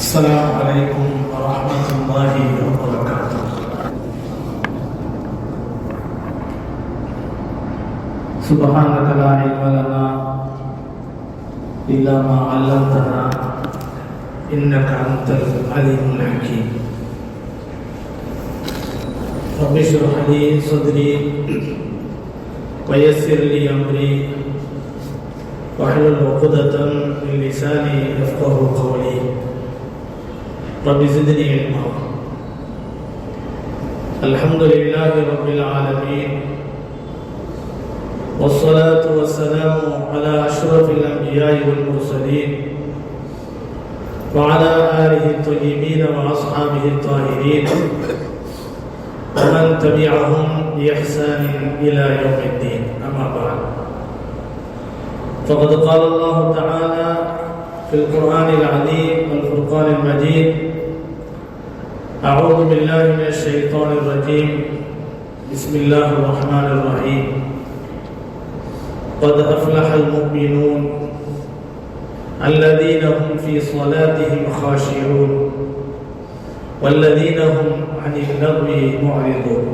السلام عليكم ورحمة الله وبركاته. سبحانك لا علم لنا إلا ما علمتنا إنك أنت العليم الحكيم. رب اشرح لي صدري ويسر لي أمري واحلل عقدة من لساني يفقهوا قولي. رب زدني علما. الحمد لله رب العالمين والصلاة والسلام على أشرف الأنبياء والمرسلين وعلى آله الطيبين وأصحابه الطاهرين ومن تبعهم بإحسان إلى يوم الدين. أما بعد، فقد قال الله تعالى في القرآن العظيم والفرقان المجيد: أعوذ بالله من الشيطان الرجيم، بسم الله الرحمن الرحيم. قد أفلح المؤمنون الذين هم في صلاتهم خاشعون والذين هم عن اللغو معرضون.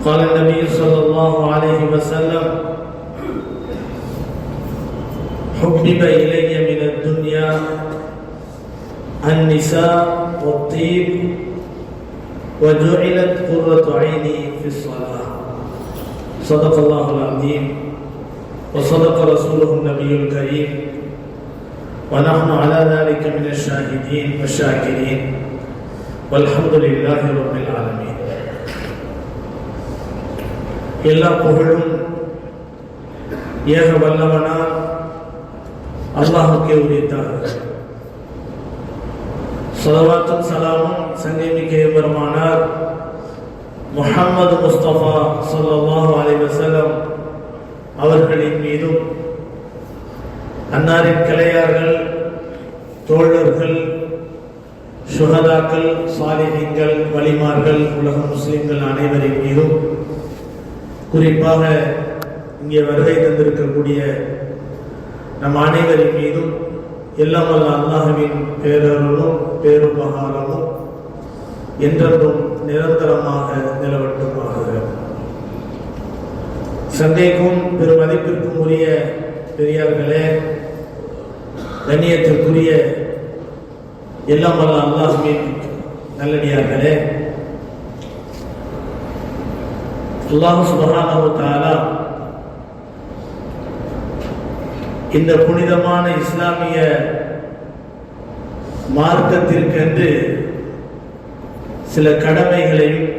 قال النبي صلى الله عليه وسلم: حبب إلي من الدنيا النساء والطيب وجعلت قرة عيني في الصلاة. صدق الله العظيم وصدق رسوله النبي الكريم ونحن على ذلك من الشاهدين والشاكرين والحمد لله رب العالمين. எல்லா புகழும் ஏக வல்லவனார் அல்லாஹுக்கே உரித்தார்கள். ஸலவாத்தும் ஸலாமும் சங்கமிக்க பெருமானார் முஹம்மது முஸ்தபா ஸல்லல்லாஹு அலைஹி வஸல்லம் அவர்களின் மீதும், அன்னாரின் கிளையார்கள், தோழர்கள், சுஹதாக்கள், சாலிஹீன்கள், வலிமார்கள், உலக முஸ்லிம்கள் அனைவரின் மீதும், குறிப்பாக இங்கே வருகை தந்திருக்கக்கூடிய நம் அனைவரின் மீதும் எல்லாம் வல்ல அல்லாஹ்வின் பேரருளும் பேருபகாரமும் என்றென்றும் நிரந்தரமாக நிலவட்டுமாக. சந்தைக்கும் பெருமதிப்பிற்கும் உரிய பெரியார்களே, கண்ணியத்திற்குரிய எல்லாம் வல்ல அல்லாஹ்வின் நல்லடியார்களே, அல்லாஹ் சுப்ஹானஹு வ தஆலா இந்த புனிதமான இஸ்லாமிய மார்க்கத்திற்கென்று சில கடமைகளையும்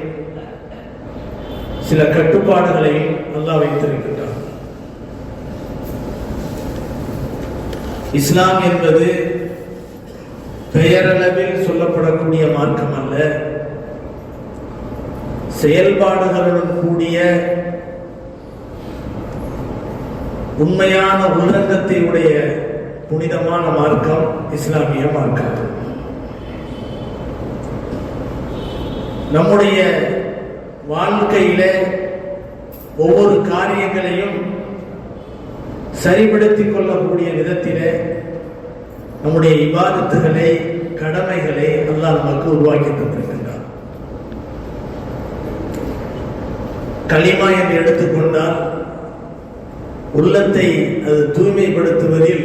சில கட்டுப்பாடுகளையும் அல்லாஹ் வைத்திருக்கின்றார். இஸ்லாம் என்பது பெயரளவில் சொல்லப்படக்கூடிய மார்க்கம் அல்ல, செயல்பாடுகளுடன் கூடிய உண்மையான உள்ளங்கத்தை உடைய புனிதமான மார்க்கம் இஸ்லாமிய மார்க்கம். நம்முடைய வாழ்க்கையில ஒவ்வொரு காரியங்களையும் சரிபடுத்திக் கொள்ளக்கூடிய விதத்திலே நம்முடைய இபாதத்துகளை, கடமைகளை அல்லாஹ் நமக்கு உருவாக்கி தந்திருக்கின்றார். கலிமா என்று எடுத்துக்கொண்டால் உள்ளத்தை அது தூய்மைப்படுத்துவதில்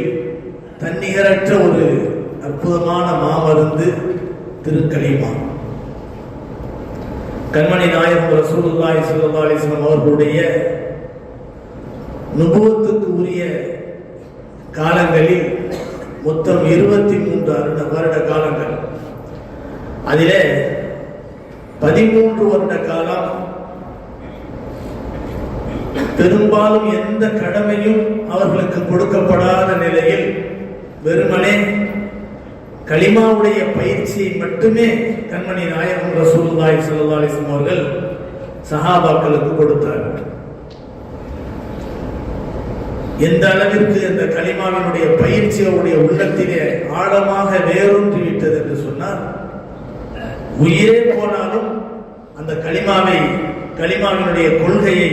தன்னிகரற்ற ஒரு அற்புதமான மாமருந்து திருக்கலிமா. கண்மணி நாயகம் ரசூலுல்லாஹி ஸல்லல்லாஹு அலைஹி வஸல்லம் அவர்களுடைய நுபுவத்துக்கு உரிய காலங்களில் மொத்தம் 23 வருட காலங்கள், அதிலே 13 வருட காலம் பெரும்பாலும் எந்த கடமையும் அவர்களுக்கு கொடுக்கப்படாத நிலையில் வெறுமனே கலிமாவுடைய பயிற்சியை மட்டுமே கண்மணி நாயகம் ரசூலுல்லாஹி ஸல்லல்லாஹு அலைஹி வஸல்லம் அவர்கள் சஹாபாக்களுக்கு கொடுத்தார்கள். எந்த அளவிற்கு இந்த கலிமாவினுடைய பயிற்சி அவருடைய உள்ளத்திலே ஆழமாக வேரூன்றி விட்டது என்று சொன்னால், உயிரே போனாலும் அந்த கலிமாவினுடைய கொள்கையை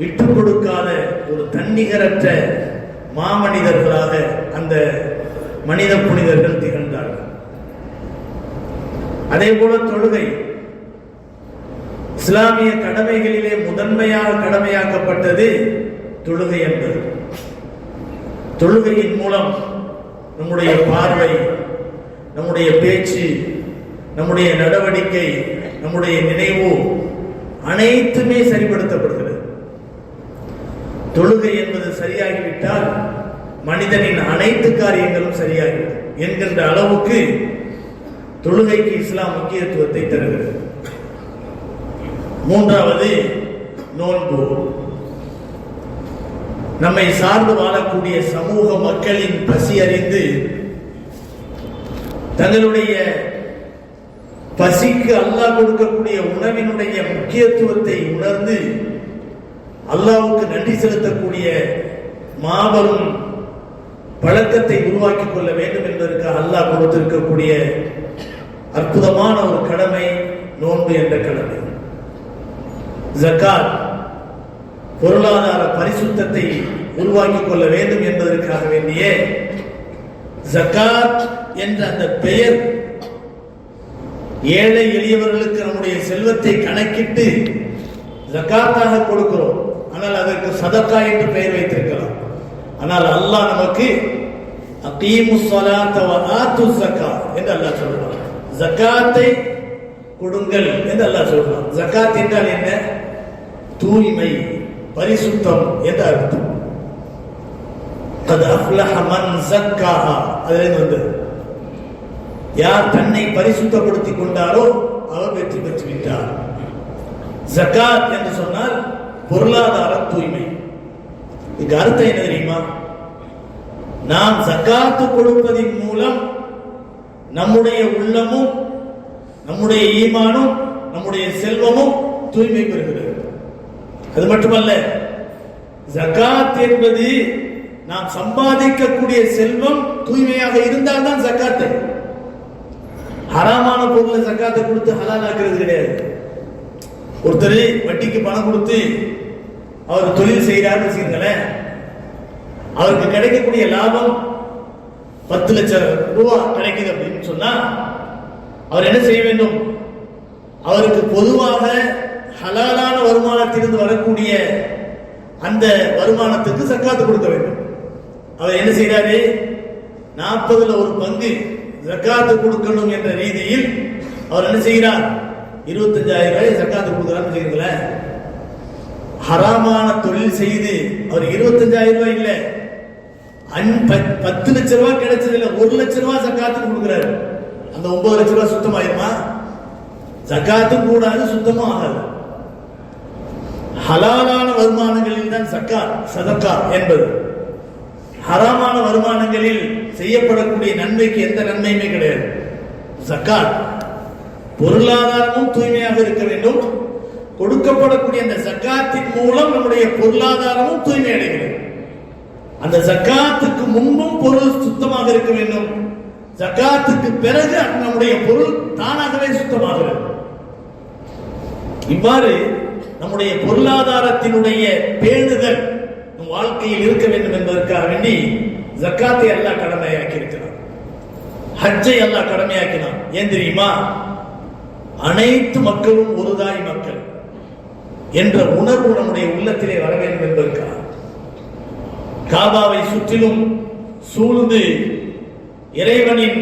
விட்டுக் கொடுக்காத ஒரு தன்னிகரற்ற மாமனிதர்களாக அந்த மனித புனிதர்கள் திகழ்ந்தார்கள். அதே போல தொழுகை இஸ்லாமிய கடமைகளிலே முதன்மையாக கடமையாக்கப்பட்டது தொழுகை என்பது. தொழுகையின் மூலம் நம்முடைய பார்வை, நம்முடைய பேச்சு, நம்முடைய நடவடிக்கை, நம்முடைய நினைவு அனைத்துமே சரிபடுத்தப்படுகிறது. தொழுகை என்பது சரியாகிவிட்டால் மனிதனின் அனைத்து காரியங்களும் சரியாகிவிடும் என்கின்ற அளவுக்கு தொழுகைக்கு இஸ்லாம் முக்கியத்துவத்தை தருகிறது. மூன்றாவது நோன்பு. நம்மை சார்ந்து வாழக்கூடிய சமூக மக்களின் பசி அறிந்து தங்களுடைய பசிக்கு அல்லாஹ் கொடுக்கக்கூடிய உணவினுடைய முக்கியத்துவத்தை உணர்ந்து அல்லாஹ்வுக்கு நன்றி செலுத்தக்கூடிய மாபெரும் பழக்கத்தை உருவாக்கிக் கொள்ள வேண்டும் என்பதற்காக அல்லாஹ் கொடுத்திருக்கக்கூடிய அற்புதமான ஒரு கடமை நோன்பு என்ற கடமை. ஜகாத் பொருளாதார பரிசுத்தத்தை உருவாக்கிக் கொள்ள வேண்டும் என்பதற்காக வேண்டிய ஜகாத் என்ற அந்த பெயர் ஏழை எளியவர்களுக்கு நம்முடைய செல்வத்தை கணக்கிட்டு ஜகாத்தாக கொடுக்கிறோம். ஆனால் அதற்கு சதக்கா என்று பெயர் வைத்திருக்கலாம். ஆனால் அல்லாஹ் நமக்கு அகீமுஸ் ஸலாத்த வ ஆத்துஸ் ஸகாத் என்று அல்லாஹ் சொல்றான். ஜகாத்தை கொடுங்கள் என்று அல்லாஹ் சொல்றான். ஜகாத் என்றால் என்ன? தூய்மை, பரிசுத்தம் என்ற அர்த்தம். கத் அஃப்லஹ மன் ஸக்காஹா அதிலிருந்து வந்தது. யார் தன்னை பரிசுத்தப்படுத்திக் கொண்டாரோ அவர் வெற்றி பெற்று விட்டார். ஜகாத் என்று சொன்னால் பொருளாதார தூய்மை. இதுக்கு அர்த்தம் என்ன தெரியுமா? நாம் ஜகாத்து கொடுப்பதின் மூலம் நம்முடைய உள்ளமும், நம்முடைய ஈமானும், நம்முடைய செல்வமும் தூய்மை பெறுகிறது. அது மட்டுமல்ல, ஜகாத் என்பது நாம் சம்பாதிக்கக்கூடிய செல்வம் தூய்மையாக இருந்தால் தான் ஜகாத்து. ஹராமான பொருளை ஜகாத்தை கொடுத்து ஹலால் ஆக்குறது கிடையாது. ஒருத்தர் வட்டிக்கு பணம் கொடுத்து அவர் தொழில் செய்கிறார்னு வச்சுக்கீங்களேன், அவருக்கு கிடைக்கக்கூடிய லாபம் 10 லட்சம் ரூபாய் கிடைக்குது அப்படின்னு சொன்னா அவர் என்ன செய்ய வேண்டும்? அவருக்கு பொதுவாக ஹலாலான வருமானத்திலிருந்து வரக்கூடிய அந்த வருமானத்துக்கு ஜகாத்து கொடுக்க வேண்டும். அவர் என்ன செய்யறாரு? 40ல் ஒரு பங்கு ஜகாத்து கொடுக்கணும் என்ற ரீதியில் அவர் என்ன செய்கிறார்? 25,000 ரூபாய் ஜகாத்து கொடுக்கிறான்னு வச்சுக்கீங்களேன். ஹராமான தொழில் செய்து அவர் 25,000 ரூபாய் இல்ல, 10 லட்சம் ரூபாய் கிடைச்சது இல்ல, 1 லட்சம் ரூபாய் ஜகாத்து கொடுக்கிறாரு. அந்த 9 லட்சம் ரூபாய் சுத்தமாயிருமா? ஜகாத்தும் கூடாது, சுத்தமும் ஆகாது. ஹலாலான வருமானங்களில் தான் ஜகாத், சதகா என்பது. ஹராமான வருமானங்களில் செய்யப்படக்கூடிய நன்மைக்கு எந்த நன்மையுமே கிடையாது. ஜகாத் பொருளாதாரமும் தூய்மையாக இருக்க வேண்டும். கொடுக்கப்படக்கூடிய அந்த ஜகாத்தின் மூலம் நம்முடைய பொருளாதாரமும் தூய்மை அடைகிறது. அந்த ஜகாத்துக்கு முன்பும் பொருள் சுத்தமாக இருக்க வேண்டும். ஜகாத்துக்கு பிறகு நம்முடைய பொருள் தானாகவே சுத்தமாகிறது. இவ்வாறு நம்முடைய பொருளாதாரத்தினுடைய பேணுதல் நம் வாழ்க்கையில் இருக்க வேண்டும் என்பதற்காக வேண்டி ஜகாத்தை அல்லாஹ் கடமையாக்கி இருக்கிறார். ஹஜ்ஜை அல்லாஹ் கடமையாக்கினான். ஏன் தெரியுமா? அனைத்து மக்களும் ஒரு தாய் மக்கள் என்ற உணர்வு நம்முடைய உள்ளத்திலே வர வேண்டும் என்பதற்காக காபாவை சுற்றிலும் சூழ்ந்து இறைவனின்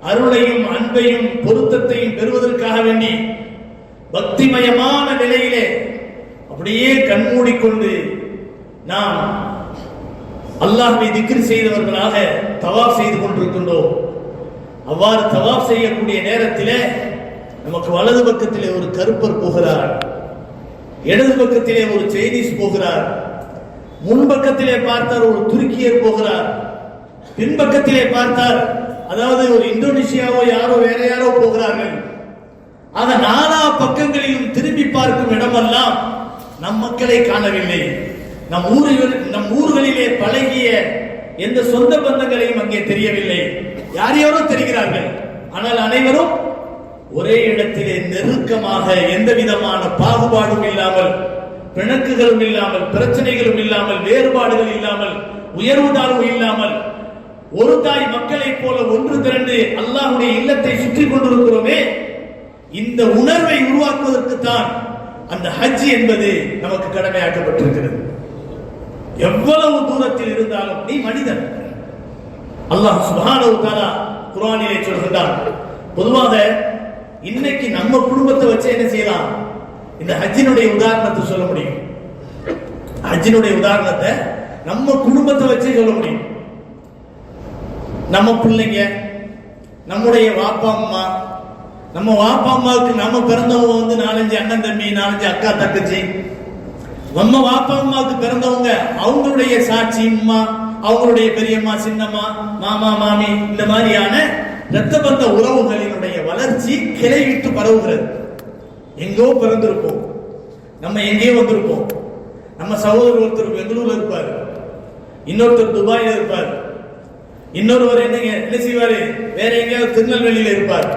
அருளையும் அன்பையும் பொருத்தத்தையும் பெறுவதற்காக வேண்டி பக்திமயமான நிலையிலே அப்படியே கண்மூடிக்கொண்டு நாம் அல்லாஹ்வை திக்ர் செய்தவர்களாக தவாப் செய்து கொண்டிருக்கின்றோம். அவ்வாறு தவாப் செய்யக்கூடிய நேரத்திலே நமக்கு வலது பக்கத்திலே ஒரு கருப்பர் போகிறார், இடது பக்கத்திலே ஒரு சைனீஸ் போகிறார், முன்பக்கத்திலே பார்த்தார் ஒரு துருக்கியர் போகிறார், பின்பக்கத்திலே பார்த்தார் அதாவது ஒரு இந்தோனேஷியாவோ யாரோ வேற யாரோ போகிறார்கள். ஆக நாலா பக்கங்களிலும் திரும்பி பார்க்கும் இடமெல்லாம் நம் மக்களை காணவில்லை. நம் ஊர்களிலே பழகிய எந்த சொந்த பந்தங்களையும் அங்கே தெரியவில்லை. யாரையோரோ தெரிகிறார்கள், ஆனால் அனைவரும் ஒரே இடத்திலே நெருக்கமாக எந்த விதமான பாகுபாடும் இல்லாமல், பிணக்குகளும் இல்லாமல், பிரச்சனைகளும் இல்லாமல், வேறுபாடுகள் இல்லாமல், உயர்வு தாழ்வு இல்லாமல் ஒரு தாய் மக்களைப் போல ஒன்று திரண்டு அல்லாஹ்வுடைய இல்லத்தை சுற்றி கொண்டிருக்கிறோமே, இந்த உணர்வை உருவாக்குவதற்கு தான் அந்த ஹஜ் என்பது நமக்கு கடமையாக்கப்பட்டிருக்கிறது. எவ்வளவு தூரத்தில் இருந்தாலும் நீ மனிதன். அல்லாஹ் சுப்ஹானஹு வ தஆலா குர்ஆனிலே சொல்கிறான். பொதுவாக இன்னைக்கு நம்ம குடும்பத்தை வச்சு என்ன செய்யலாம், இந்த ஹஜ்ஜினுடைய உதாரணத்தை சொல்ல முடியும். ஹஜ்ஜினுடைய உதாரணத்தை நம்ம குடும்பத்தை வச்சே சொல்ல முடியும். நம்ம பிள்ளைங்க, நம்முடைய வாப்பா அம்மா, நம்ம வாப்பா அம்மாவுக்கு நம்ம பிறந்தவங்க வந்து 4-5 அண்ணன் தம்பி, 4-5 அக்கா தங்கச்சி, நம்ம வாப்பா அம்மாவுக்கு பிறந்தவங்க அவங்களுடைய சாட்சி அம்மா, அவங்களுடைய பெரியம்மா, சின்னம்மா, மாமா, மாமி, இந்த மாதிரியான இரத்த பந்த உறவுகளினுடைய வளர்ச்சி கிளை விட்டு பரவுகிறது. எங்கோ பிறந்திருப்போம், நம்ம எங்கேயோ வந்திருப்போம். நம்ம சகோதரர் ஒருத்தர் பெங்களூர்ல இருப்பார், இன்னொருத்தர் துபாயில இருப்பார், இன்னொருவர் என்ன செய்வாரு வேற எங்கேயாவது திருநெல்வேலியில இருப்பார்.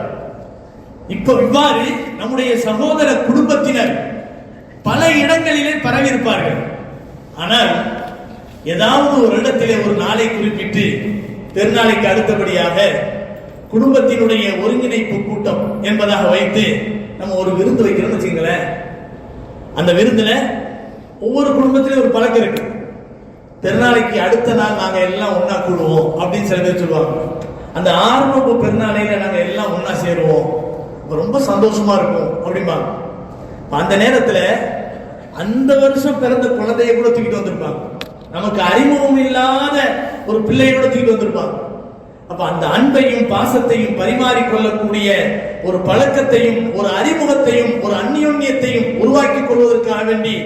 இப்ப இவ்வாறு நம்முடைய சகோதர குடும்பத்தினர் பல இடங்களிலே பரவி இருப்பார்கள். ஆனால் ஏதாவது ஒரு இடத்திலே ஒரு நாளை குறிப்பிட்டு பெருநாளைக்கு அடுத்தபடியாக குடும்பத்தினுடைய ஒருங்கிணைப்பு கூட்டம் என்பதாக வைத்து நம்ம ஒரு விருந்து வைக்கிறோம்னு வச்சுங்களேன். அந்த விருந்துல ஒவ்வொரு குடும்பத்திலும் ஒரு பழக்கம் இருக்கு. பெருநாளைக்கு அடுத்த நாள் நாங்க எல்லாம் ஒன்னா கூடுவோம் அப்படின்னு சில பேர் சொல்லுவாங்க. அந்த ஆரம்ப பெருநாளையில நாங்க எல்லாம் ஒன்னா சேருவோம், ரொம்ப சந்தோஷமா இருக்கும் அப்படிம்பாங்க. அந்த நேரத்துல அந்த வருஷம் பிறந்த குழந்தைய கூட தூக்கிட்டு வந்திருப்பாங்க. நமக்கு அறிமுகம் இல்லாத ஒரு பிள்ளையோட தூக்கிட்டு வந்திருப்பாங்க. அப்ப அந்த அன்பையும் பாசத்தையும் பரிமாறிக்கொள்ளக்கூடிய ஒரு பழக்கத்தையும் ஒரு அறிமுகத்தையும் ஒரு அந்யோன்யத்தையும் உருவாக்கி கொள்வதற்காக வேண்டி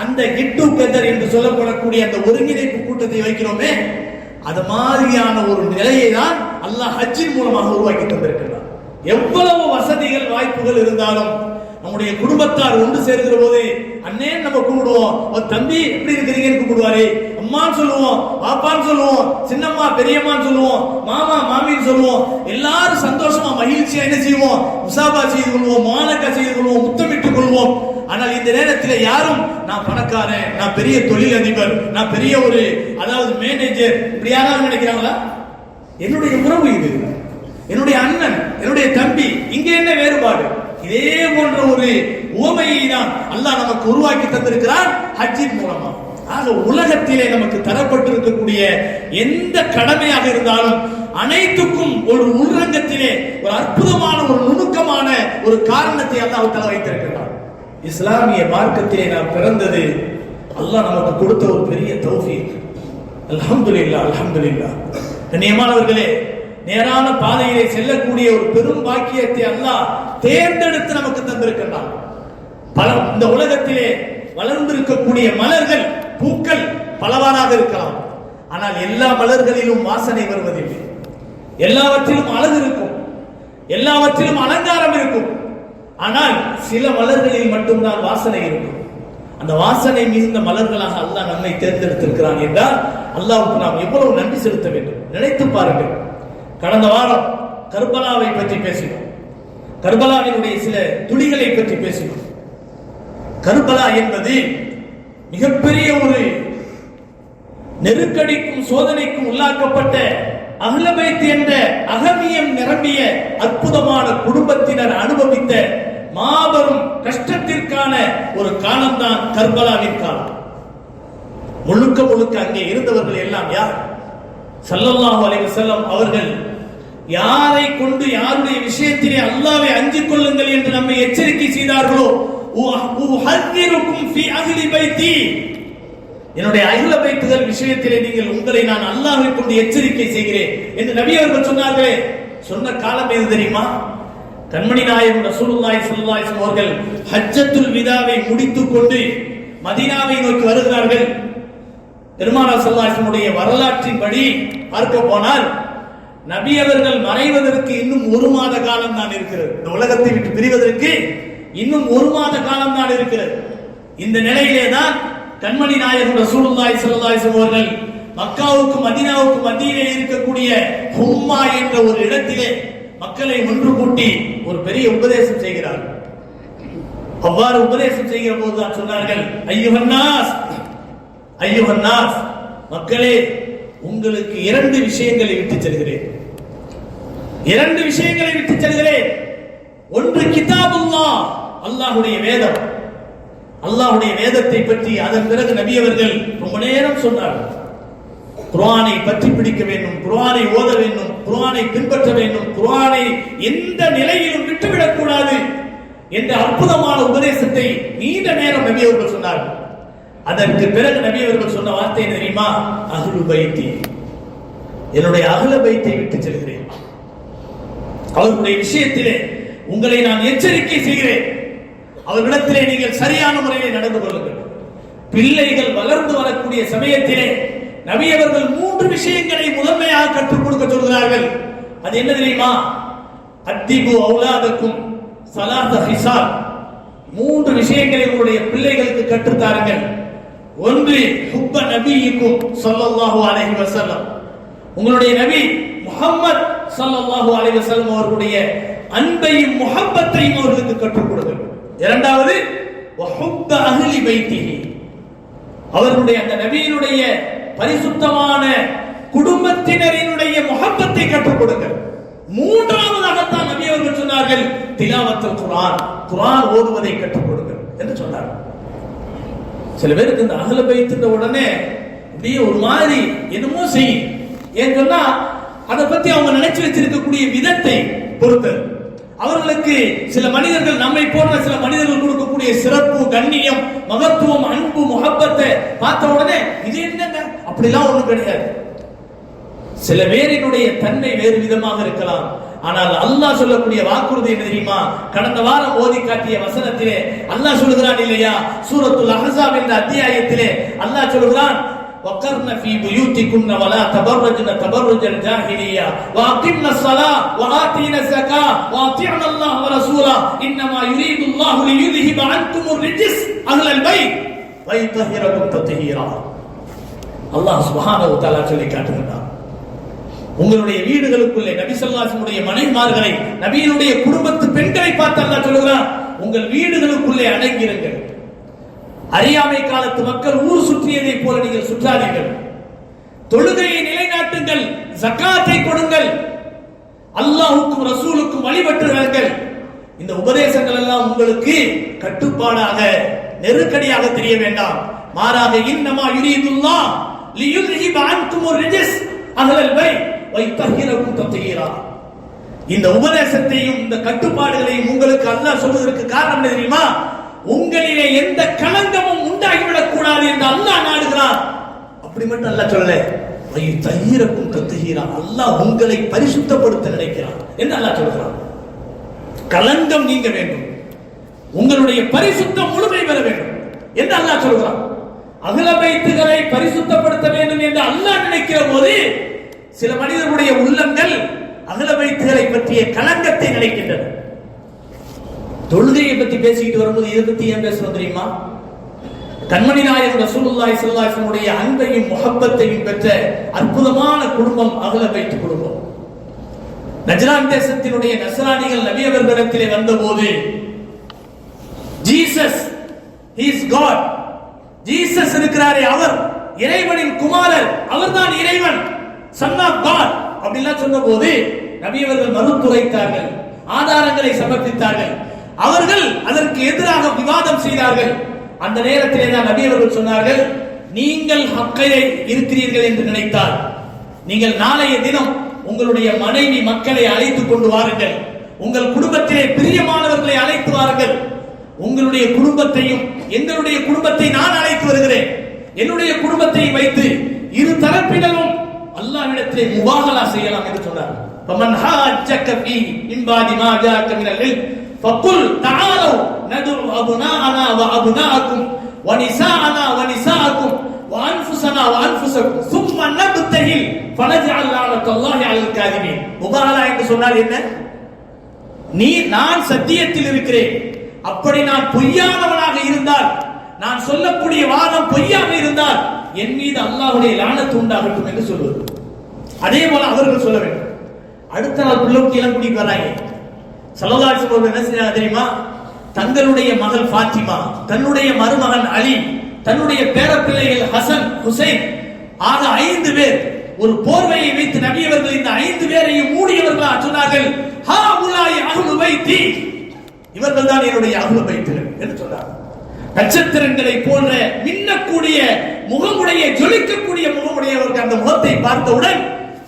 அந்த கெட் டுகெதர் என்று சொல்லப்படக்கூடிய அந்த ஒருங்கிணைப்பு கூட்டத்தை வைக்கிறோமே, அது மாதிரியான ஒரு நிலையை தான் அல்லாஹ் ஹஜ்ஜின் மூலமாக உருவாக்கி தந்திருக்கிறார். எவ்வளவு வசதிகள் வாய்ப்புகள் இருந்தாலும் நம்முடைய குடும்பத்தார் ஒன்று சேர்க்கிற போது அண்ணே நம்ம கூப்பிடுவோம், தம்பி எப்படி இருக்கிறீங்கன்னு கூப்பிடுவாரு, அம்மான்னு சொல்லுவோம், பாப்பான்னு சொல்லுவோம், சின்னம்மா பெரியம்மான்னு சொல்லுவோம், மாமா மாமின்னு சொல்லுவோம். எல்லாரும் சந்தோஷமா மகிழ்ச்சியா என்ன செய்வோம், முசாபா செய்து கொள்வோம், மானக்கா செய்து கொள்வோம், முத்தமிட்டுக் கொள்வோம். ஆனால் இந்த நேரத்தில் யாரும் நான் பணக்காரன், நான் பெரிய தொழிலதிபர், நான் பெரிய ஒரு அதாவது மேனேஜர் இப்படி யாராவது நினைக்கிறாங்களா? என்னுடைய உறவு இது, என்னுடைய அண்ணன், என்னுடைய தம்பி, இங்க என்ன வேறுபாடு? இதே போன்ற ஒரு உவமையை தான் அல்லாஹ் நமக்கு உருவாக்கி தந்திருக்கிறான் ஹஜ்ஜின் மூலமா. ஆக உலகத்திலே நமக்கு தரப்பட்டிருக்கக்கூடிய எந்த கடமையாக இருந்தாலும் அனைத்துக்கும் ஒரு உள்ரங்கத்திலே ஒரு அற்புதமான ஒரு நுணுக்கமான ஒரு காரணத்தை அல்லாஹ் தஆலா வைத்திருக்கிறார். இஸ்லாமிய மார்க்கத்திலே நாம் பிறந்தது அல்லாஹ் நமக்கு கொடுத்த ஒரு பெரிய தௌஃபீக். அல்ஹம்துலில்லாஹ், அல்ஹம்துலில்லாஹ். கண்ணியமானவர்களே, நேரான பாதையிலே செல்லக்கூடிய ஒரு பெரும் பாக்கியத்தை அல்லாஹ் தேர்ந்தெடுத்து நமக்கு தந்திருக்கிறான். இந்த உலகத்திலே வளர்ந்திருக்கக்கூடிய மலர்கள், பூக்கள் பலவாறாக இருக்கலாம். ஆனால் எல்லா மலர்களிலும் வாசனை வருவதில்லை. எல்லாவற்றிலும் அழகு இருக்கும், எல்லாவற்றிலும் அலங்காரம் இருக்கும். ஆனால் சில மலர்களில் மட்டும்தான் வாசனை இருக்கும். அந்த வாசனை மிகுந்த மலர்களாக அல்லாஹ் நம்மை தேர்ந்தெடுத்திருக்கிறான் என்றால் அல்லாஹ்வுக்கு நாம் எவ்வளவு நன்றி செலுத்த வேண்டும். நினைத்து பாருங்கள். கடந்த வாரம் கர்பலாவை பற்றி பேசினோம். கர்பலாவினுடைய சில துளிகளை பற்றி பேசினோம். கர்பலா என்பது மிகப்பெரிய ஒரு நெருக்கடிக்கும் சோதனைக்கும் உள்ளாக்கப்பட்ட அஹ்ல பைத் என்ற அகமியம் நிரம்பிய அற்புதமான குடும்பத்தினர் அனுபவித்த மாபெரும் கஷ்டத்திற்கான ஒரு காலம்தான் கர்பலாவின் காலம். முழுக்க முழுக்க அங்கே இருந்தவர்கள் எல்லாம் யார்? ஸல்லல்லாஹு அலைஹி வஸல்லம் அவர்கள் யாரை கொண்டு யாருடைய விஷயத்திலே அல்லாஹ்வை அஞ்சிக் கொள்ளுங்கள் என்று நம்மை எச்சரிக்கை செய்தார்களோ, உஹذிருக்கும் ஃபீ அஹ்லி பைத்தி, என்னுடைய அஹ்ல பைத்துகள் விஷயத்திலே நீங்கள் உங்களை நான் அல்லாஹ்வை கொண்டு எச்சரிக்கை செய்கிறேன் என்று நபி அவர்கள் சொன்னார்களே. சொன்ன காலம் எது தெரியுமா? கண்மணி நாயகம் ரசூலுல்லாஹி ஸல்லல்லாஹு அலைஹி வஸல்லம் அவர்கள் ஹஜ்ஜத்துல் விதாவை முடித்துக் கொண்டு மதீனாவை நோக்கி வருகிறார்கள். பெருமானார் ஸல்லல்லாஹு அலைஹி வஸல்லம் வரலாற்றின்படி பார்க்க போனால் நபி அவர்கள் மறைவதற்கு இன்னும் 1 மாத காலம் தான் இருக்கிறது. இந்த உலகத்தை விட்டு பிரிவதற்கு இன்னும் 1 மாத காலம் தான் இருக்கிறது. இந்த நிலையிலே தான் கண்மணி நாயகம் ரசூலுல்லாஹி ஸல்லல்லாஹு அலைஹி வஸல்லம் அவர்கள் மக்காவுக்கு மதீனாவுக்கு மத்தியிலே இருக்கக்கூடிய ஹும்மா என்ற ஒரு இடத்திலே மக்களை ஒன்று கூட்டி ஒரு பெரிய உபதேசம் செய்கிறார்கள். அவ்வாறு உபதேசம் செய்கிற போதுதான் சொன்னார்கள், ஐயுஹன்னாஸ், ஐயுஹன்னாஸ், மக்களே உங்களுக்கு இரண்டு விஷயங்களை விட்டு செல்கிறேன். இரண்டு விஷயங்களை விட்டு செல்கிறேன். ஒன்று கிதாபுல்லாஹ், அல்லாஹ்வுடைய வேதம். அல்லாஹ்வுடைய வேதத்தை பற்றி அதன் பிறகு நபி அவர்கள் ரொம்ப நேரம் சொன்னார்கள். குர்ஆனை பற்றி பிடிக்க வேண்டும், குர்ஆனை ஓத வேண்டும், குர்ஆனை பின்பற்ற வேண்டும், குர்ஆனை எந்த நிலையிலும் விட்டுவிடக் கூடாது என்ற அற்புதமான உபதேசத்தை நீண்ட நேரம் நபி அவர்கள் சொன்னார்கள். அதற்கு பிறகு நபி அவர்கள் சொன்ன வார்த்தை என்ன தெரியுமா? அஹ்லு பைத்தி, என்னுடைய அஹ்ல பைத்தை விட்டு செல்கிறேன். அவர்களுடைய விஷயத்திலே உங்களை நான் எச்சரிக்கை செய்கிறேன். அவர்களிடத்திலே நீங்கள் சரியான முறையில் நடந்து கொள்ளுங்கள். பிள்ளைகள் வளர்ந்து வரக்கூடிய சமயத்திலே நபி அவர்கள் மூன்று விஷயங்களை முதன்மையாக கற்றுக் கொடுக்க சொல்கிறார்கள். அது என்ன தெரியுமா? அத்திபு அவுலாதக்கும் ஸலாத ஹிசால், மூன்று விஷயங்களை உங்களுடைய பிள்ளைகளுக்கு கற்றுத்தாருங்கள். ஒன்று ஹுப்ப நபியிக்கும் ஸல்லல்லாஹு அலைஹி வஸல்லம், உங்களுடைய நபி முஹம்மத் ஸல்லல்லாஹு அலைஹி வஸல்லம் அவர்களுடைய அன்பையும் முஹப்பத்தையும் அவர்களுக்கு கற்றுக் கொடுங்கள். இரண்டாவது வஹுப்ப அஹ்லி பைத்திஹி, அவர்களுடைய அந்த நபியினுடைய பரிசுத்தமான குடும்பத்தினரினுடைய முஹப்பத்தை கற்றுக் கொடுங்கள். மூன்றாவதாகத்தான் நபி அவர்கள் சொன்னார்கள் திலாவத்துல் குர்ஆன், குர்ஆன் ஓதுவதை கற்றுக் கொடுங்கள் என்று சொன்னார்கள். சில பேருக்கு இந்த அஹ்ல பைத்துன்ற உடனே அப்படியே ஒரு மாதிரி என்னமோ செய்யும். ஏன் சொன்னா அதை பத்தி அவங்க நினைச்சு வச்சிருக்கக்கூடிய விதத்தை பொறுத்தது. அவர்களுக்கு சில மனிதர்கள், நம்மை போன்ற சில மனிதர்கள் கொடுக்கக்கூடிய சிறப்பு, கண்ணியம், மகத்துவம், அன்பு, முஹப்பத்தை பார்த்த உடனே இது என்னங்க அப்படிலாம் ஒண்ணும் கிடையாது. சில பேரினுடைய தன்மை வேறு விதமாக இருக்கலாம். ஆனால் அல்லாஹ் சொல்லக்கூடிய வாக்குறுதி என்ன தெரியுமா? கடந்த வாரம் ஓதி காட்டிய வசனத்திலே அல்லாஹ் சொல்கிறான் இல்லையா? சூரத்துல் அஹ்ஸாப் என்ற அத்தியாயத்திலே அல்லாஹ் சொல்கிறான், وَقَرْنَ فِي بُيُوتِكُنَّ وَلَا تَبَرَّجْنَ تَبَرُّجَ الْجَاهِلِيَّةِ وَأَقِمْنَ الصَّلَاةَ وَآتِينَ الزَّكَاةَ وَأَطِعْنَ اللَّهَ وَرَسُولَهُ إِنَّمَا يُرِيدُ اللَّهُ لِيُذْهِبَ عَنكُمُ الرِّجْسَ أَهْلَ الْبَيْتِ وَيُطَهِّرَكُمْ تَطْهِيرًا. அல்லாஹ் சுப்ஹானஹு வ தஆலா சொல்லி காட்டுகிறார், உங்களுடைய வீடுகளுக்குள்ளே நபி ஸல்லல்லாஹு அலைஹி வஸல்லம் மனைவிமார்களை, நபியினுடைய குடும்பத்து பெண்களை பார்த்து அல்லாஹ் சொல்கிறார், உங்கள் வீடுகளுக்குள்ளே அடங்கியிருங்கள். அறியாமை காலத்து மக்கள் ஊர் சுற்றியதை போல நீங்கள் சுற்றாதீர்கள். தொழுகையை நிலைநாட்டுங்கள், ஜகாத்தை கொடுங்கள், அல்லாஹ்வுக்கும் ரசூலுக்கும் வழிபட்டுங்கள். இந்த உபதேசங்கள் எல்லாம் உங்களுக்கு கட்டுப்பாடாக, நெருக்கடியாக தெரிய வேண்டாம். மாறாக இன்னமா யுரீதுல்லாஹ் லியுذஹிப அன்குமுர் ரிஜ்ஸ் அஹ்லல் பைத் வயுத்தஹிரக்கும் தத்ஹீரா. இந்த உபதேசத்தையும் இந்த கட்டுப்பாடுகளையும் உங்களுக்கு அல்லாஹ் சொல்வதற்கு காரணம் என்ன தெரியுமா? உங்களிலே எந்த களங்கமும் உண்டாகிவிடக் கூடாது என்று அல்லாஹ் நாடுகிறார். அப்படி மட்டும் அல்லாஹ் சொல்லல, வயுத்தஹிரக்கும் தத்ஹீரா, அல்லாஹ் உங்களை பரிசுத்தப்படுத்த நினைக்கிறான் என்று அல்லாஹ் சொல்கிறான். களங்கம் நீங்க வேண்டும், உங்களுடைய பரிசுத்தம் முழுமை பெற வேண்டும் என்று அல்லாஹ் சொல்கிறான். அஹ்ல பைத்துகளை பரிசுத்தப்படுத்த வேண்டும் என்று அல்லாஹ் நினைக்கிற போது சில மனிதர்களுடைய உள்ளங்கள் அஹ்ல பைத்துகளை பற்றிய களங்கத்தை நினைக்கின்றன. தொழுகையை பற்றி பேசிக்கிட்டு வரும்போது இதை பத்தி ஏன் பேசுறோம் தெரியுமா? கண்மணி நாயகம் ரசூலுல்லாஹி ஸல்லல்லாஹு அலைஹி வஸல்லம் அன்பையும் முஹப்பத்தையும் பெற்ற அற்புதமான குடும்பம் அஹ்ல பைத் குடும்பம். நஜ்ரான் தேசத்தினுடைய நஸ்ரானிகள் நபி அவர்களிடத்திலே வந்தபோது, Jesus he is God, Jesus இருக்கிறாரே அவர் இறைவனின் குமாரர், அவர்தான் இறைவன், son of God அப்படிலாம் சொன்னபோது நபி அவர்கள் மறுத்துரைத்தார்கள், ஆதாரங்களை சமர்ப்பித்தார்கள். அவர்கள் அதற்கு எதிராக விவாதம் செய்தார்கள். அந்த நேரத்திலே தான் நபி அவர்கள் சொன்னார்கள், நீங்கள் ஹக்கையை இருக்கிறீர்கள் என்று நினைத்தால் நீங்கள் நாளைய தினம் உங்களுடைய மனைவி மக்களை அழைத்துக் கொண்டு வாருங்கள், உங்கள் குடும்பத்திலே பிரியமானவர்களை அழைத்து வாருங்கள். உங்களுடைய குடும்பத்தையும் எங்களுடைய குடும்பத்தை நான் அழைத்து வருகிறேன். என்னுடைய குடும்பத்தை வைத்து இரு தரப்பினரும் அல்லாஹ்விடத்திலே முபாஹலா செய்யலாம் என்று சொன்னார். فمن حاجك فيه من بعد ما جاءك من العلم فقل تعالوا ندعو أبناءنا وأبناءكم ونساءنا ونساءكم وأنفسنا وأنفسكم ثم نبتهل فنجعل لعنة الله على الكاذبين. முபாஹலா என்று சொன்னால் என்ன? நான் சத்தியத்தில் இருக்கிறேன், அப்படி நான் பொய்யானவனாக இருந்தால், நான் சொல்லக்கூடிய வாதம் பொய்யாக இருந்தால் என் மீது அல்லாஹ்வுடைய லானத்து உண்டாகட்டும் என்று சொல்வது. அதே போல அவர்கள் சொல்ல வேண்டும். அடுத்த நாள் பிள்ளைக்கு எல்லாம் கூட்டிட்டு வராங்க. ஸல்லல்லாஹு அலைஹி வஸல்லம் என்ன செய்யறாங்க தெரியுமா? தங்களுடைய மகள் ஃபாத்திமா, தன்னுடைய மருமகன் அலி, தன்னுடைய பேரப்பிள்ளைகள் ஹசன், ஹுசைன் ஆக 5 பேர் ஒரு போர்வையை வைத்து நபி அவர்கள் இந்த 5 பேரையும் மூடியவர்களா சொன்னார்கள், ஹா உலாய் அஹ்லு பைத்தி, இவர்கள் தான் என்னுடைய அஹ்லு பைத்துகள் என்று சொன்னார். நட்சத்திரங்களை போன்ற மின்னக்கூடிய முகமுடைய, ஜொலிக்கக்கூடிய முகமுடையவர்கள் அந்த முகத்தை பார்த்தவுடன்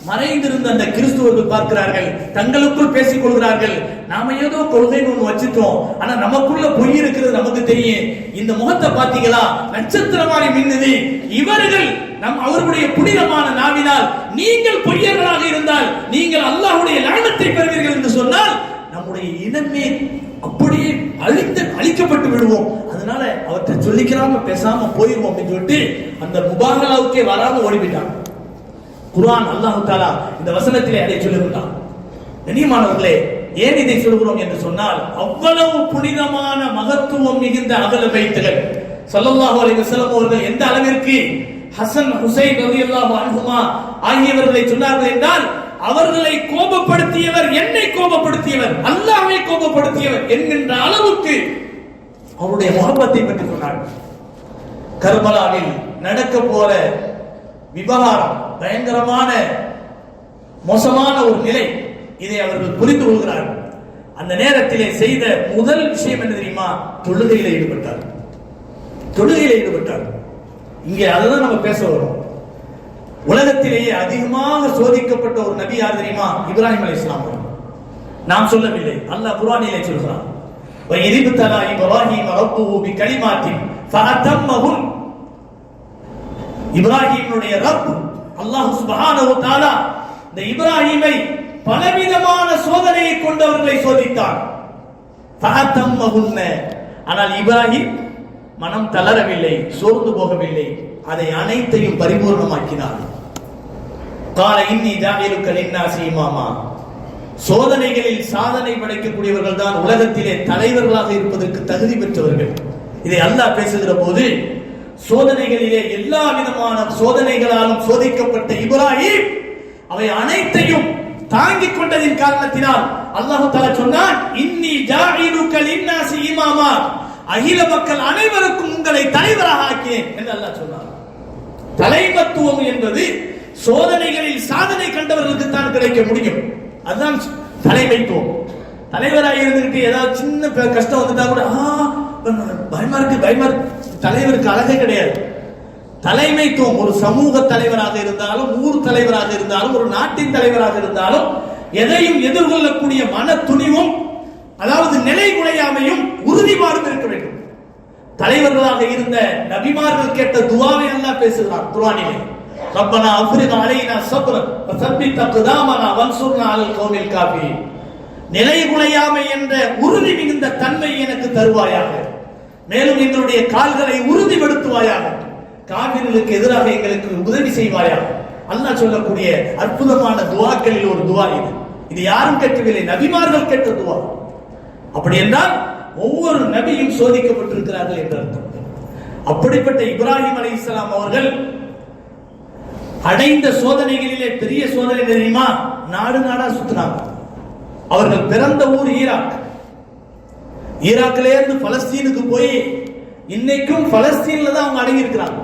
மறைந்திருந்த அந்த கிறிஸ்துவர்கள் பார்க்கிறார்கள், தங்களுக்குள் பேசிக் கொள்கிறார்கள், நாம ஏதோ கொள்கைன்னு ஒண்ணு வச்சுட்டோம், ஆனா நமக்குள்ள பொய் இருக்கிறது நமக்கு தெரியும். இந்த முகத்தை பார்த்தீங்களா, நட்சத்திரமாய் மின்னுது. இவர்கள் அவர்களுடைய புனிதமான நாவினால் நீங்கள் பொய்யர்களாக இருந்தால் நீங்கள் அல்லாஹ்வுடைய லானத்தை பெறுவீர்கள் என்று சொன்னால் நம்முடைய இனமே அப்படியே அழிக்கப்பட்டு விடுவோம். அதனால அவற்றை சொல்லிக்கிறாம பேசாம போயிருவோம் அப்படின்னு சொல்லிட்டு அந்த முபாகலாவுக்கே வராம ஓடிவிட்டாங்க. குர்ஆன் அல்லாஹ் தஆலா இந்த வசனத்திலே அதை சொல்லுகிறான். கண்ணியமானவர்களே, ஏன் இதை சொல்கிறோம் என்று சொன்னால், அவ்வளவு புனிதமான மகத்துவம் மிகுந்த அஹ்லு பைத்துகள் ஸல்லல்லாஹு அலைஹி வஸல்லம் அவர்கள் எந்த அளவிற்கு ஹசன் ஹுசைன் ரலியல்லாஹு அன்ஹுமா ஆகியவர்களை சொன்னார்கள் என்றால், அவர்களை கோபப்படுத்தியவர், என்னை கோபப்படுத்தியவர், அல்லாஹ்வை கோபப்படுத்தியவர் என்கின்ற அளவுக்கு அவருடைய முஹப்பத்தை பற்றி சொன்னார். கர்பலாவில் நடக்க போற விவகாரம் பயங்கரமான மோசமான ஒரு நிலை, இதை அவர்கள் புரிந்து கொள்கிறார்கள். அந்த நேரத்திலே செய்த முதல் விஷயம் என்ன தெரியுமா? தொழுகையில ஈடுபட்டார். தொழுகையில ஈடுபட்டார். இங்கே அதுதான் நம்ம பேச வரோம். உலகத்திலேயே அதிகமாக சோதிக்கப்பட்ட ஒரு நபி யார் தெரியுமா? இப்ராஹிம் அலைஹிஸ்ஸலாம் அவர்கள். நாம் சொல்லவில்லை, அல்லாஹ் குர்ஆனிலே சொல்கிறான், வஇரிப்தலா இப்ராஹீம ரப்புஹு பிகலிமாத்தின் ஃபஅத்தம்மஹுன். இப்ராஹிமுடைய ரப் அல்லாஹ் சுப்ஹானஹு வ தஆலா இந்த இப்ராஹிமை பலவிதமான சோதனையை கொண்டவர்களை சோதித்தார். ஃபஅத்தம்மஹுன். ஆனால் இப்ராஹிம் மனம் தளரவில்லை, சோர்ந்து போகவில்லை, அதை அனைத்தையும் பரிபூர்ணமாக்கினார். கால இன்னி ஜாஇலுக லின்னாஸி இமாமா. சோதனைகளில் சாதனை படைக்கக்கூடியவர்கள் தான் உலகத்திலே தலைவர்களாக இருப்பதற்கு தகுதி பெற்றவர்கள். இதை அல்லாஹ் பேசுகிற போது, சோதனைகளிலே எல்லா விதமான சோதனைகளாலும் சோதிக்கப்பட்ட இப்ராஹிம் அவை அனைத்தையும் தாங்கிக் கொண்டதின் காரணத்தினால் அல்லாஹ் தஆலா சொன்னான், இன்னி ஜாஇலுக லின்னாஸி இமாமா, அகில மக்கள் அனைவருக்கும் உங்களை தலைவராக ஆக்கினேன் என்று அல்லாஹ் சொன்னார். தலைமத்துவம் என்பது சோதனைகளில் சாதனை கண்டவர்களுக்கு தான் கிடைக்க முடியும். அதுதான் தலைமைத்துவம். தலைவராக இருந்துகிட்டு ஏதாவது சின்ன கஷ்டம் வந்துட்டா கூட பயமா இருக்கு, தலைவருக்கு அழகே கிடையாது. தலைமைத்துவம் ஒரு சமூக தலைவராக இருந்தாலும், ஊர் தலைவராக இருந்தாலும், ஒரு நாட்டின் தலைவராக இருந்தாலும் எதையும் எதிர்கொள்ளக்கூடிய மன துணிவும், அதாவது நிலை குலையாமையும் உறுதிப்பாடும் இருக்க வேண்டும். தலைவர்களாக இருந்த நபிமார்கள் கேட்ட துஆவை அல்லாஹ் பேசுகிறார் குர்ஆனிலே, ரப்பனா அஃரிக் அலைனா ஸப்ரன் வஸப்பித் அக்தாமனா வன்சுர்னா அலல் கௌமில் காஃபிரின். நிலை குலையாமை என்ற உறுதி மிகுந்த தன்மை எனக்கு தருவாயாக, மேலும் எங்களுடைய கால்களை உறுதிப்படுத்துவாயாக, காஃபிர்களுக்கு எதிராக எங்களுக்கு உதவி செய்வாயாக. அல்லாஹ் சொல்லக்கூடிய அற்புதமான துஆக்களில் ஒரு துஆ இது. இது யாரும் கேட்கவில்லை, நபிமார்கள் கேட்ட துஆ. அப்படி என்றால் ஒவ்வொரு நபியும் சோதிக்கப்பட்டிருக்கிறார்கள் என்று அர்த்தம். அப்படிப்பட்ட இப்ராஹிம் அலைஹிஸ்ஸலாம் அவர்கள் அடைந்த சோதனைகளிலே பெரிய சோதனை தெரியுமா? நாடு நாடா சுத்தினாங்க. அவர்கள் பிறந்த ஊர் ஈராக். ஈராக்கிலே இருந்து பலஸ்தீனுக்கு போய் இன்னைக்கும் பலஸ்தீன்ல தான் அவங்க அடங்கி இருக்கிறாங்க.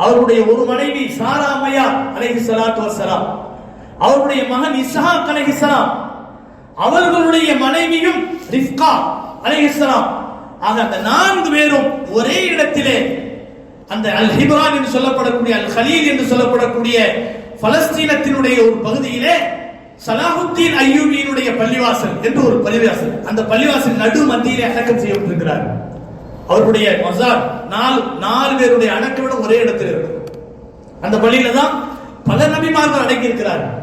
அவருடைய ஒரு மனைவி சாரா அம்மையா அலைஹிஸ்ஸலாத்து வஸ்ஸலாம், அவருடைய மகன் இஸ்ஹாக் அலைஹிஸ்ஸலாம், அவர்களுடைய மனைவியும் ரிஃப்கா அலைஹிஸ்ஸலாம். ஆக அந்த 4 பேரும் ஒரே இடத்திலே அந்த அல் ஹிப்ரான் என்று சொல்லப்படக்கூடிய, அல் கலீல் என்று சொல்லப்படக்கூடிய பலஸ்தீனத்தினுடைய ஒரு பகுதியிலே சலாஹுத்தீன் அய்யூபியினுடைய பள்ளிவாசல் என்று ஒரு பள்ளிவாசல், அந்த பள்ளிவாசல் நடு மத்தியிலே அடக்கம் செய்யப்பட்டிருக்கிறார். அவருடைய மஸார் 4 பேருடைய அடக்கவிடம் ஒரே இடத்தில் இருக்கு. அந்த பள்ளியில தான் பல நபிமார்கள் அடங்கி இருக்கிறார்கள்.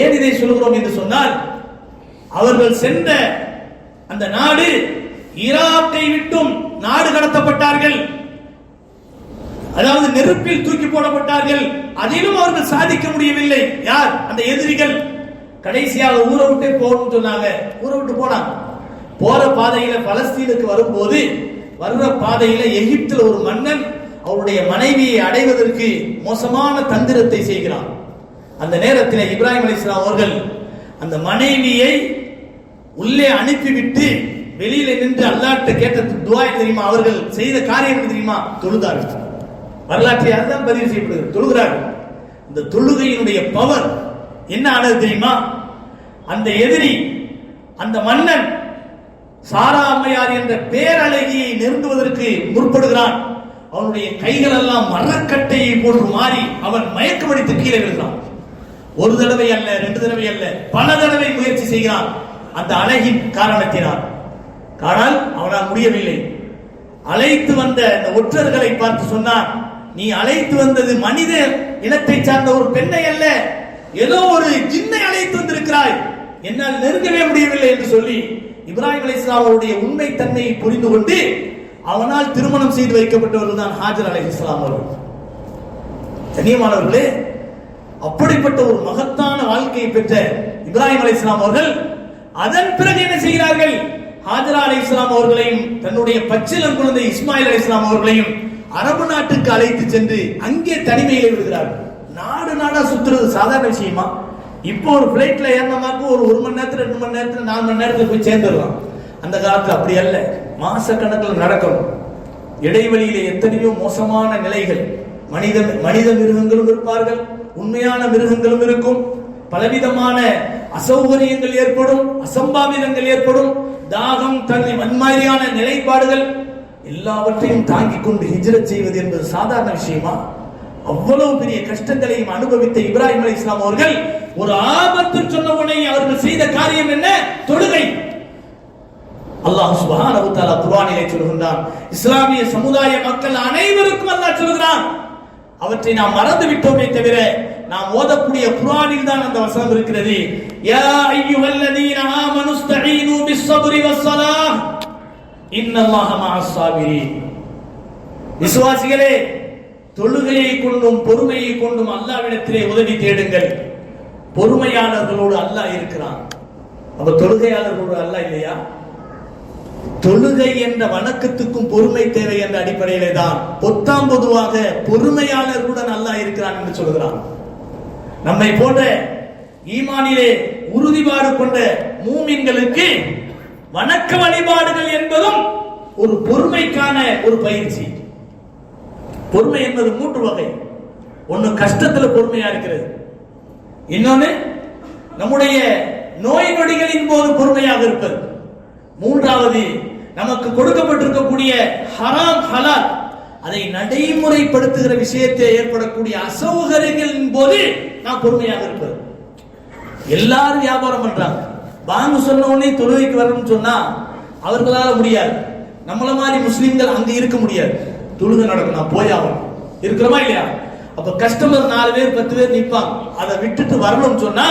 ஏன் இதை சொல்கிறோம் என்று சொன்னால், அவர்கள் சென்ற அந்த நாடு ஈராக்கை விட்டும் நாடு கடத்தப்பட்டார்கள், அதாவது நெருப்பில் தூக்கி போடப்பட்டார்கள். அதிலும் அவர்கள் சாதிக்க முடியவில்லை. யார்? அந்த எதிரிகள். கடைசியாக ஊரை விட்டே போகணும்னு சொன்னாங்க, ஊரை விட்டு போனாங்க. போற பாதையில பலஸ்தீனுக்கு வரும்போது, வர்ற பாதையில எகிப்தில் ஒரு மன்னன் அவருடைய மனைவியை அடைவதற்கு மோசமான தந்திரத்தை செய்கிறான். அந்த நேரத்தில் இப்ராஹிம் அலைஹிஸ்ஸலாம் அவர்கள் அந்த மனைவியை உள்ளே அனுப்பிவிட்டு வெளியில நின்று அல்லாஹ்ட்ட கேட்ட துஆ தெரியுமா? அவர்கள் செய்த காரியம் தெரியுமா? தொழுதார்கள். வரலாற்றை அதுதான் பதிவு செய்யப்படுகிறது. தொழுகிறார்கள். இந்த தொழுகையினுடைய பவர் என்ன ஆனது தெரியுமா? அந்த எதிரி, அந்த மன்னன் சாரா அம்மையார் என்ற பேரழகியை நெருங்குவதற்கு முற்படுகிறான். அவனுடைய கைகள் எல்லாம் மரக்கட்டையை போன்று மாறி அவன் மயக்கமடித்து கீழே விழுகிறான். ஒரு தடவை அல்ல, 2 தடவை அல்ல, பல தடவை முயற்சி செய்கிறான் அந்த அழகின் காரணத்தினால். ஆனால் அவனால் முடியவில்லை. அழைத்து வந்த அந்த ஒற்றர்களை பார்த்து சொன்னான், நீ அழைத்து வந்தது மனித இனத்தை சார்ந்த ஒரு பெண்ணை அல்ல, ஏதோ ஒரு ஜின்னை அழைத்து வந்திருக்கிறாய், என்னால் நெருங்கவே முடியவில்லை என்று சொல்லி இப்ராஹிம் அலைஹிஸ்ஸலாம் அவருடைய உண்மை தன்மையை புரிந்து கொண்டு அவனால் திருமணம் செய்து வைக்கப்பட்டவர்கள் தான் ஹாஜர் அலைஹிஸ்ஸலாம் அவர்கள். கண்ணியமானவர்களே, அப்படிப்பட்ட ஒரு மகத்தான வாழ்க்கையை பெற்ற இப்ராஹிம் அலைஹிஸ்ஸலாம் அவர்கள் அதன் பிறகு என்ன செய்கிறார்கள்? ஹாஜரா அலைஹிஸ்ஸலாம் அவர்களையும் தன்னுடைய பச்சிளம் குழந்தை இஸ்மாயில் அலைஹிஸ்ஸலாம் அவர்களையும் அரபு நாட்டுக்கு அழைத்து சென்று அங்கே தனிமையிலே விடுகிறார்கள். நாடு நாடா சுத்துறது சாதாரண விஷயமா? இப்போ ஒரு பிளைட்ல ஏறினமாக்கு ஒரு 1 மணி நேரத்துல 2 மணி நேரத்துல 4 மணி நேரத்துல போய் சேர்ந்துடலாம். அந்த காலத்துல அப்படி அல்ல, மாச கணக்கில் நடக்கணும். இடைவெளியிலே எத்தனையோ மோசமான நிலைகள். மனித மிருகங்களும் இருப்பார்கள், உண்மையான மிருகங்களும் இருக்கும். பலவிதமான அசௌகரியங்கள் ஏற்படும், அசம்பாவிதங்கள் ஏற்படும், தாகம், தண்ணி, மாதிரியான நிலைப்பாடுகள் எல்லாவற்றையும் தாங்கிக் கொண்டு ஹிஜ்ரத் செய்வது என்பது சாதாரண விஷயமா? அவ்வளவு பெரிய கஷ்டங்களையும் அனுபவித்த இப்ராஹிம் அலைஹிஸ்ஸலாம் அவர்கள் ஒரு ஆபத்து சொன்ன உடனே அவர்கள் செய்த காரியம் என்ன? தொழுகை. அல்லாஹ் சுப்ஹானஹு வ தஆலா குர்ஆனிலே சொல்கிறான், இஸ்லாமிய சமுதாய மக்கள் அனைவருக்கும் அல்லாஹ் சொல்கிறான். அவற்றை நாம் மறந்து விட்டோமே தவிர நாம் ஓதக்கூடிய குர்ஆனில் தான் அந்த வசனம் இருக்கிறது. யா அய்யுஹல்லதீன ஆமனு ஸ்தஈனு பிஸ்ஸப்ரி வஸ்ஸலாஹ் இன்னல்லாஹ மஅஸ் ஸாபிரீன். விசுவாசிகளே, தொழுகையை கொண்டும் பொறுமையை கொண்டும் அல்லாஹ்விடத்திலே உதவி தேடுங்கள். பொறுமையாளர்களோடு அல்லாஹ் இருக்கிறான். அப்ப தொழுகையாளர்களோடு அல்லாஹ் இல்லையா? தொழுகை என்ற வணக்கத்துக்கும் பொறுமை தேவை என்ற அடிப்படையிலே தான் பொத்தாம் பொதுவாக பொறுமையாளர்களுடன் அல்லாஹ் இருக்கிறான் என்று சொல்கிறான். நம்மை போன்ற ஈமானிலே உறுதிப்பாடு கொண்ட மூமின்களுக்கு வணக்க வழிபாடுகள் என்பதும் ஒரு பொறுமைக்கான ஒரு பயிற்சி. பொறுமை என்பது 3 வகை. ஒன்னு கஷ்டத்துல பொறுமையா இருக்கிறது, இன்னொன்னு நம்முடைய நோய் நொடிகளின் போது பொறுமையாக இருப்பது, மூன்றாவது நமக்கு கொடுக்கப்பட்டிருக்கக்கூடிய ஹராம் ஹலால் அதை நடைமுறைப்படுத்துகிற விஷயத்தில் ஏற்படக்கூடிய அசௌகரியங்களின் போது நாம் பொறுமையாக இருப்பது. எல்லாரும் வியாபாரம் பண்றாங்க, வாங்க சொன்ன உடனே தொழுகைக்கு வரணும்னு சொன்னா அவர்களால முடியாது. நம்மள மாதிரி முஸ்லிம்கள் அங்க இருக்க முடியாது. தொழுகை நடக்கும், நான் போய் ஆகணும், இருக்கிறோமா இல்லையா? அப்ப கஸ்டமர் 4 பேர் 10 பேர் நிற்பாங்க, அதை விட்டுட்டு வரணும்னு சொன்னா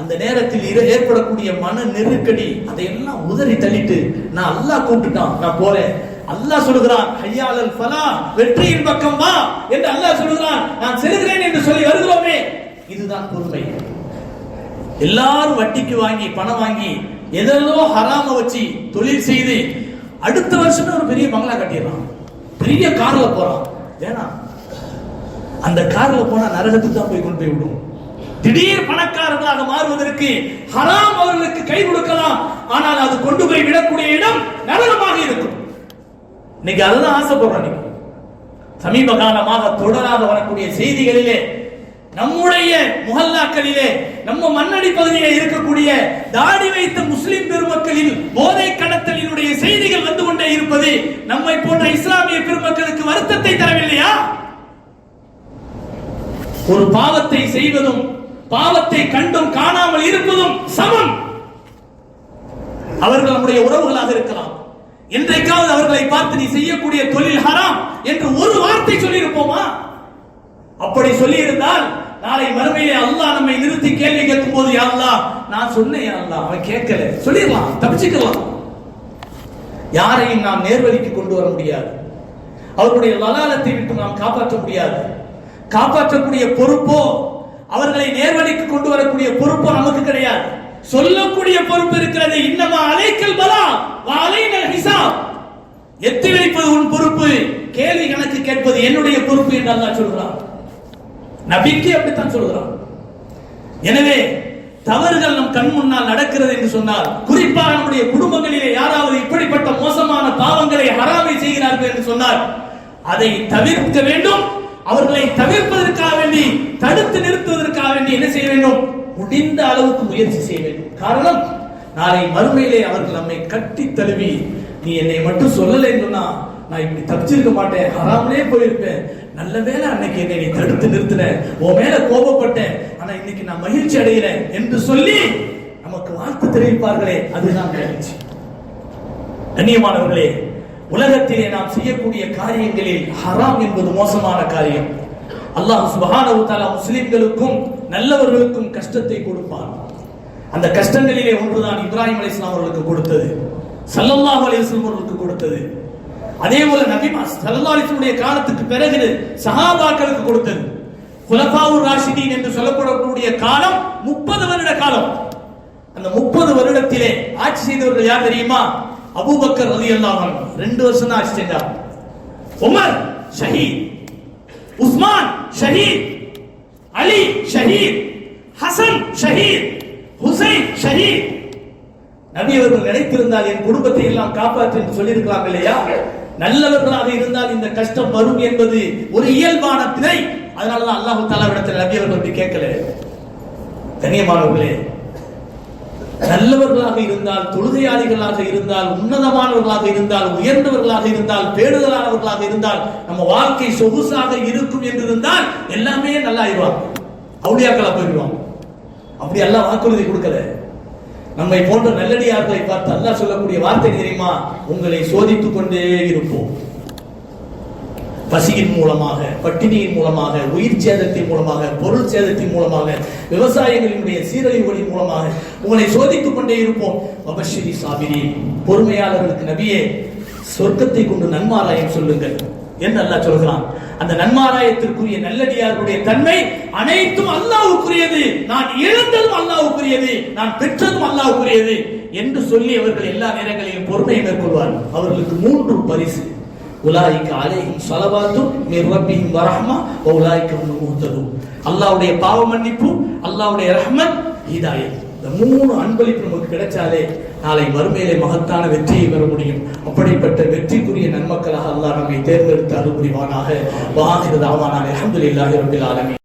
அந்த நேரத்தில் ஏற்படக்கூடிய மன நெருக்கடி அதையெல்லாம் உதறி தள்ளிட்டு நான் அல்லாஹ் கூப்பிட்டுட்டான், நான் போறேன். அல்லாஹ் சொல்கிறான், ஹய்யா அலல் ஃபலாஹ், வெற்றியின் பக்கம் வா என்று அல்லாஹ் சொல்கிறான். நான் செல்கிறேன் என்று சொல்லி வருகிறோமே, இதுதான் பொறுமை. எல்லாரும் வட்டிக்கு வாங்கி பணம் வாங்கி எதோ ஹராம வச்சு தொழில் செய்து அடுத்த வருஷம் ஒரு பெரிய பங்களா கட்டிடலாம், பெரிய கார்ல போறான். வேணாம், அந்த கார்ல போனா நரகத்துக்கு தான் போய் கொண்டு போய் விடும். திடீர் பணக்காரர்களாக மாறுவதற்கு ஹராம் அவர்களுக்கு கை கொடுக்கலாம், ஆனால் அது கொண்டு போய் விடக்கூடிய இடம் நரகமாக இருக்கும். இன்னைக்கு அதுதான் ஆசைப்படுறோம். சமீப காலமாக தொடராக வரக்கூடிய செய்திகளிலே நம்முடைய முஹல்லாக்களிலே நம்ம மண்ணடி பகுதியிலே இருக்கக்கூடிய தாடி வைத்த முஸ்லிம் பெருமக்களில் போதை கடத்தலினுடைய செய்திகள் வந்து கொண்டே இருப்பது நம்மை போன்ற இஸ்லாமிய பெருமக்களுக்கு வருத்தத்தை தரவில்லையா? ஒரு பாவத்தை செய்வதும் பாவத்தை கண்டும் காணாமல் இருப்பதும் சமம். அவர்கள் நம்முடைய உறவுகளாக இருக்கலாம். என்றைக்காவது அவர்களை பார்த்து நீ செய்யக்கூடிய தொழில் ஹராம் என்று ஒரு வார்த்தை சொல்லி இருப்போமா? அப்படி சொல்லி இருந்தால் நாளை மறுமையிலே அல்லாஹ் நம்மை நிறுத்தி கேள்வி கேட்கும் போது, யா அல்லாஹ் நான் சொன்னேன், யா அல்லாஹ் அவன் கேட்கல, சொல்லிடலாம், தப்பிச்சுக்கலாம். யாரையும் நாம் நேர்வழிக்கு கொண்டு வர முடியாது. அவருடைய லலாலத்தை விட்டு நாம் காப்பாற்ற முடியாது. காப்பாற்றக்கூடிய பொறுப்போ அவர்களை நேர்வழிக்கு கொண்டு வரக்கூடிய பொறுப்போ நமக்கு கிடையாது. சொல்லக்கூடிய பொறுப்பு இருக்கிறது. இன்னமா அலைக்கல் பலா வ அலைனல் ஹிசாப். எத்தி வைப்பது உன் பொறுப்பு, கேள்வி கணக்கு கேட்பது என்னுடைய பொறுப்பு என்று அல்லாஹ் சொல்கிறான். நபிக்கு அப்படித்தான் சொல்கிறான். எனவே தவறுகள் நம் கண் முன்னால் நடக்கிறது என்று சொன்னால், குறிப்பாக நம்முடைய குடும்பங்களிலே யாராவது இப்படிப்பட்ட மோசமான பாவங்களை ஹராமை செய்கிறார்கள் என்று சொன்னால் அதை தவிர்க்க வேண்டும். அவர்களை தவிர்ப்பதற்காக வேண்டி, தடுத்து நிறுத்துவதற்காக வேண்டி என்ன செய்ய வேண்டும்? முடிந்த அளவுக்கு முயற்சி செய்ய வேண்டும். காரணம், நாளை மறுமையிலே அவர்கள் நம்மை கட்டி தழுவி, நீ என்னை மட்டும் சொல்லலைன்னு சொன்னா நான் இப்படி தப்பிச்சிருக்க மாட்டேன், ஹராமலே போயிருப்பேன், நல்ல வேளை அன்னைக்கு என்னை நீ தடுத்து நிறுத்தின, உன் மேல கோபப்பட்டேன், ஆனா இன்னைக்கு நான் மகிழ்ச்சி அடைகிறேன் என்று சொல்லி நமக்கு வாழ்த்து தெரிவிப்பார்களே, அதுதான் மகிழ்ச்சி. கண்ணியமானவர்களே, உலகத்திலே நாம் செய்யக்கூடிய காரியங்களில் ஹராம் என்பது மோசமான காரியம். அல்லாஹ் சுப்ஹானஹு வ தஆலா முஸ்லிம்களுக்கும் நல்லவர்களுக்கும் கஷ்டத்தை கொடுப்பான். அந்த கஷ்டங்களிலே ஒன்றுதான் இப்ராஹிம் அலைஹிஸ்ஸலாம் அவர்களுக்கு கொடுத்தது, ஸல்லல்லாஹு அலைஹி வஸல்லம் அவர்களுக்கு கொடுத்தது. அதே போல நபி ஸல்லல்லாஹு அலைஹி வஸல்லம் காலத்துக்கு பிறகு சஹாபாக்களுக்கு கொடுத்தது. குலஃபாவுர் ராஷிதீன் என்று சொல்லப்படக்கூடிய காலம் 30 வருட காலம். அந்த 30 வருடத்திலே ஆட்சி செய்தவர்கள் யார் தெரியுமா? அபூபக்கர் ரலியல்லாஹு அன்ஹு 2 வருஷம் தான் ஆட்சி செஞ்சார். உமர் ஷஹீத், உஸ்மான் ஷஹீத், அலி ஷஹீத், ஹசன் ஷஹீத், ஹுசைன் ஷஹீத். நபி அவர்கள் நினைத்திருந்தால் என் குடும்பத்தை எல்லாம் காப்பாற்று என்று சொல்லியிருக்கலாம் இல்லையா? நல்லவர்களாக இருந்தால் இந்த கஷ்டம் வரும் என்பது ஒரு இயல்பான பிழை. அதனாலதான் அல்லாஹ் தஆலா இடத்தில் நபி அவர்கள் கேட்கல. கண்ணியமானவர்களே, நல்லவர்களாக இருந்தால், தொழுகையாளிகளாக இருந்தால், உன்னதமானவர்களாக இருந்தால், உயர்ந்தவர்களாக இருந்தால், பேணுதலானவர்களாக இருந்தால், நம்ம வாழ்க்கை சொகுசாக இருக்கும் என்று இருந்தால் எல்லாமே நல்லா ஆயிடுவாங்க, அவுலியாக்களா போயிடுவாங்க. அப்படி அல்லாஹ் வாக்குறுதி கொடுக்கல. நம்மை போன்ற நல்லடியார்களை பார்த்து அல்லாஹ் சொல்லக்கூடிய வார்த்தை தெரியுமா? உங்களை சோதித்துக் கொண்டே இருப்போம். பசியின் மூலமாக, பட்டினியின் மூலமாக, உயிர் சேதத்தின் மூலமாக, பொருள் சேதத்தின் மூலமாக, விவசாயங்களினுடைய சீரழிவுகளின் மூலமாக உங்களை சோதித்துக் கொண்டே இருப்போம். வபஷிரி சாபிரீன், பொறுமையாளர்களுக்கு நபியே சொர்க்கத்தை கொண்டு நன்மாராயம் சொல்லுங்கள் என்று அல்லாஹ் சொல்கிறான். அந்த நன்மாராயத்திற்குரிய நல்லடியார்களுடைய தன்மை அனைத்தும் அல்லாஹ்வுக்குரியது. நான் இழந்ததும் அல்லாஹ்வுக்குரியது, நான் பெற்றதும் அல்லாஹ்வுக்குரியது என்று சொல்லி அவர்கள் எல்லா நேரங்களிலும் பொறுமையை மேற்கொள்வார்கள். அவர்களுக்கு 3 பரிசு. உலாயிக அலைஹிம் ஸலவாத்தும் மிர் ரப்பிஹிம் வ ரஹ்மா வ உலாயிக ஹுமுல் முஹ்ததூன். அல்லாஹ்வுடைய பாவ மன்னிப்பு, அல்லாஹ்வுடைய ரஹ்மத், ஹிதாயத், இந்த 3 அன்பளிப்பு நமக்கு கிடைச்சாலே நாளை மறுமையிலே மகத்தான வெற்றியை பெற முடியும். அப்படிப்பட்ட வெற்றிக்குரிய நன்மக்களாக அல்லாஹ் நம்மை தேர்ந்தெடுத்து அருள் புரிவானாக. வ ஆகிரு தஅவானா அல்ஹம்துலில்லாஹி ரப்பில் ஆலமீன்.